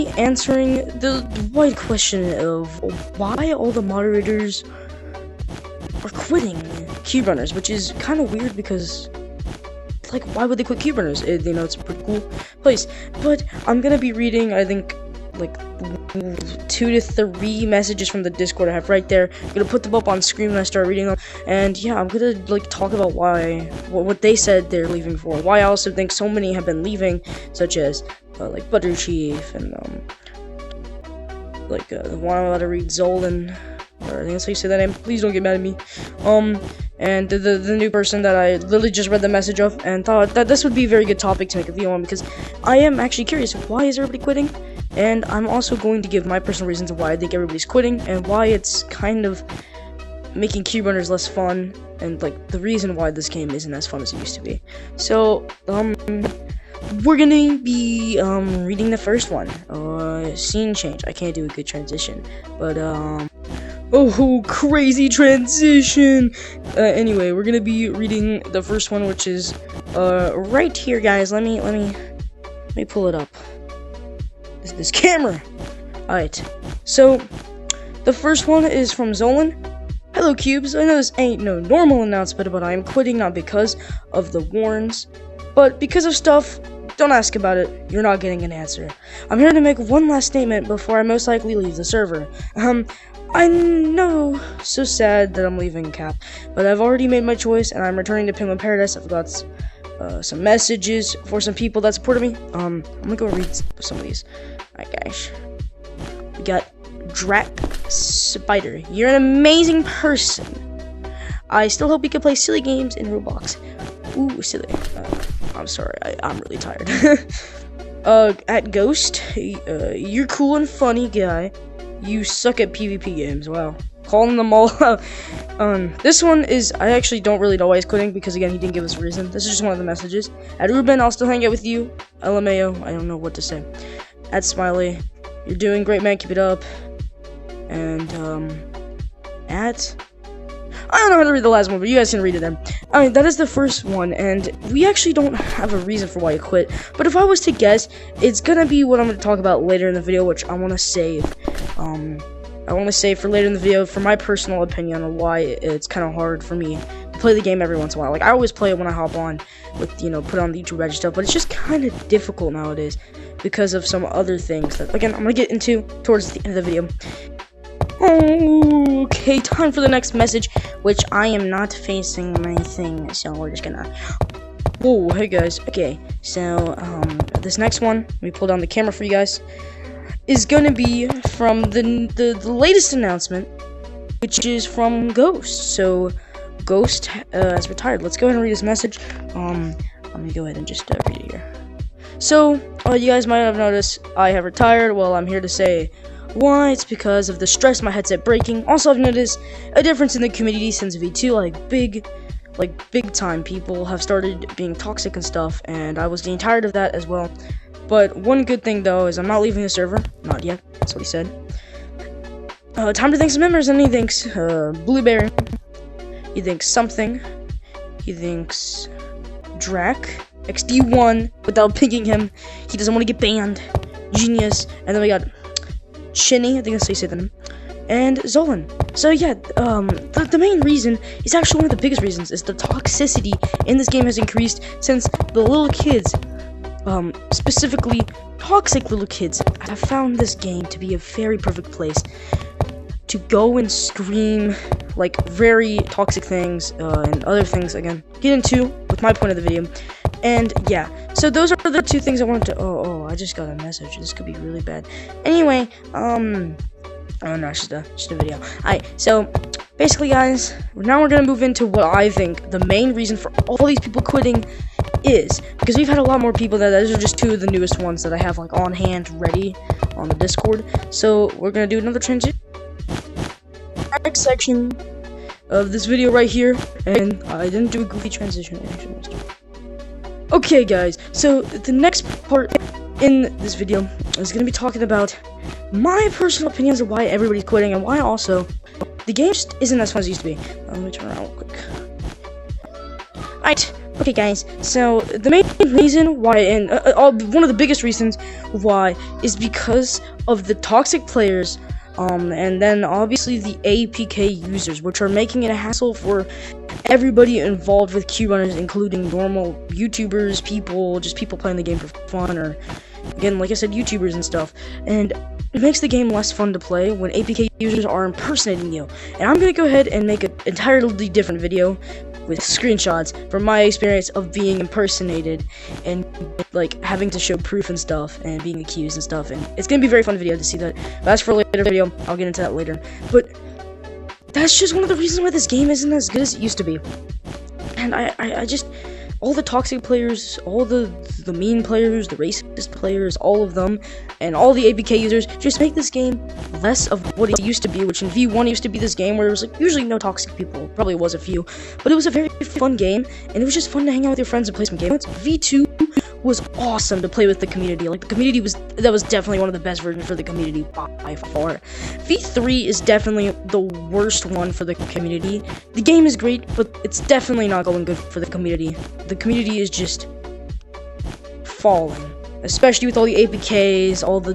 be answering the wide question of why all the moderators are quitting Cube Runners, which is kind of weird because, like, why would they quit Cube Runners? You know, it's a pretty cool place. But I'm gonna be reading, I think, like 2 to 3 messages from the Discord I have right there. I'm gonna put them up on screen when I start reading them, and yeah, I'm gonna like talk about what they said they're leaving for. Why I also think so many have been leaving, such as like Butter Chief and like the one I'm about to read, Zolan, or I think that's how you say that name. Please don't get mad at me. And the new person that I literally just read the message of, and thought that this would be a very good topic to make a video on, because I am actually curious, why is everybody quitting? And I'm also going to give my personal reasons of why I think everybody's quitting, and why it's kind of making Cube Runners less fun, and like the reason why this game isn't as fun as it used to be. So, we're gonna be reading the first one, scene change. I can't do a good transition, but oh, crazy transition. Anyway, we're gonna be reading the first one, which is right here, guys. Let me pull it up. This camera. Alright, so the first one is from Zolan. Hello, Cubes. I know this ain't no normal announcement, but I am quitting not because of the warns, but because of stuff. Don't ask about it. You're not getting an answer. I'm here to make one last statement before I most likely leave the server. I know, so sad that I'm leaving Cap, but I've already made my choice, and I'm returning to Penguin Paradise. I've got some messages for some people that supported me. I'm gonna go read some of these. Alright, guys. We got Drac Spider. You're an amazing person. I still hope we can play silly games in Roblox. Ooh, silly. I'm sorry, I'm really tired. At Ghost, you're cool and funny guy. You suck at PvP games. Wow. Calling them all out. This one is, I actually don't really know why he's quitting, because again, he didn't give us a reason. This is just one of the messages. At Ruben, I'll still hang out with you. LMAO, I don't know what to say. At Smiley, you're doing great, man, keep it up. And, I don't know how to read the last one, but you guys can read it then. I mean, that is the first one, and we actually don't have a reason for why he quit. But if I was to guess, it's gonna be what I'm gonna talk about later in the video, which I wanna save. I want to save for later in the video for my personal opinion on why it's kind of hard for me to play the game every once in a while. Like, I always play it when I hop on with, you know, put on the YouTube Red stuff, but it's just kind of difficult nowadays because of some other things that, again, I'm going to get into towards the end of the video. Okay, time for the next message, which I am not facing my thing, so we're just gonna... Oh, hey guys. Okay, so, this next one, let me pull down the camera for you guys, is gonna be from the latest announcement, which is from Ghost. So, Ghost has retired. Let's go ahead and read his message. I'm gonna go ahead and just read it here. So, you guys might have noticed I have retired. Well, I'm here to say why. It's because of the stress, my headset breaking. Also, I've noticed a difference in the community since V2, like big time. People have started being toxic and stuff, and I was getting tired of that as well. But one good thing though is I'm not leaving the server, not yet. That's what he said. Time to thank some members, and he thinks Blueberry. He thinks something. He thinks Drac XD1 without picking him. He doesn't want to get banned. Genius. And then we got Chinny, I think that's how you say them, and Zolan. So yeah, the main reason is actually one of the biggest reasons is the toxicity in this game has increased since the little kids, specifically toxic little kids, have found this game to be a very perfect place to go and scream like very toxic things and other things. Again, get into with my point of the video. And yeah, so those are the 2 things I wanted to. Oh, I just got a message. This could be really bad. Anyway, oh no, it's just a video. Alright, so basically, guys, now we're gonna move into what I think the main reason for all these people quitting is, because we've had a lot more people. Those are just 2 of the newest ones that I have like on hand, ready on the Discord. So we're gonna do another transition. Next section of this video right here, and I didn't do a goofy transition. Okay, guys, so the next part in this video is going to be talking about my personal opinions of why everybody's quitting, and why also the game just isn't as fun as it used to be. Let me turn around real quick. Alright, Okay, guys, so the main reason why, and one of the biggest reasons why, is because of the toxic players, and then obviously the APK users, which are making it a hassle for everybody involved with Q runners, including normal YouTubers, just people playing the game for fun, or, again, like I said, YouTubers and stuff, and it makes the game less fun to play when APK users are impersonating you. And I'm gonna go ahead and make an entirely different video with screenshots from my experience of being impersonated and like having to show proof and stuff and being accused and stuff, and it's gonna be a very fun video to see that. But that's for a later video. I'll get into that later. But that's just one of the reasons why this game isn't as good as it used to be. And I just, all the toxic players, all the mean players, the racist players, all of them, and all the APK users just make this game less of what it used to be, which in V1 used to be this game where there was like usually no toxic people. Probably was a few, but it was a very fun game, and it was just fun to hang out with your friends and play some games. V2 was awesome to play with the community. Like, the community was definitely one of the best versions for the community by far. V3 is definitely the worst one for the community. The game is great, but it's definitely not going good for the community. The community is just falling, especially with all the APKs, all the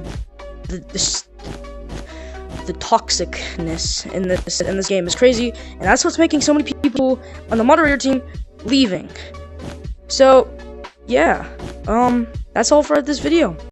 toxicness in this game is crazy, and that's what's making so many people on the moderator team leaving. So yeah, that's all for this video.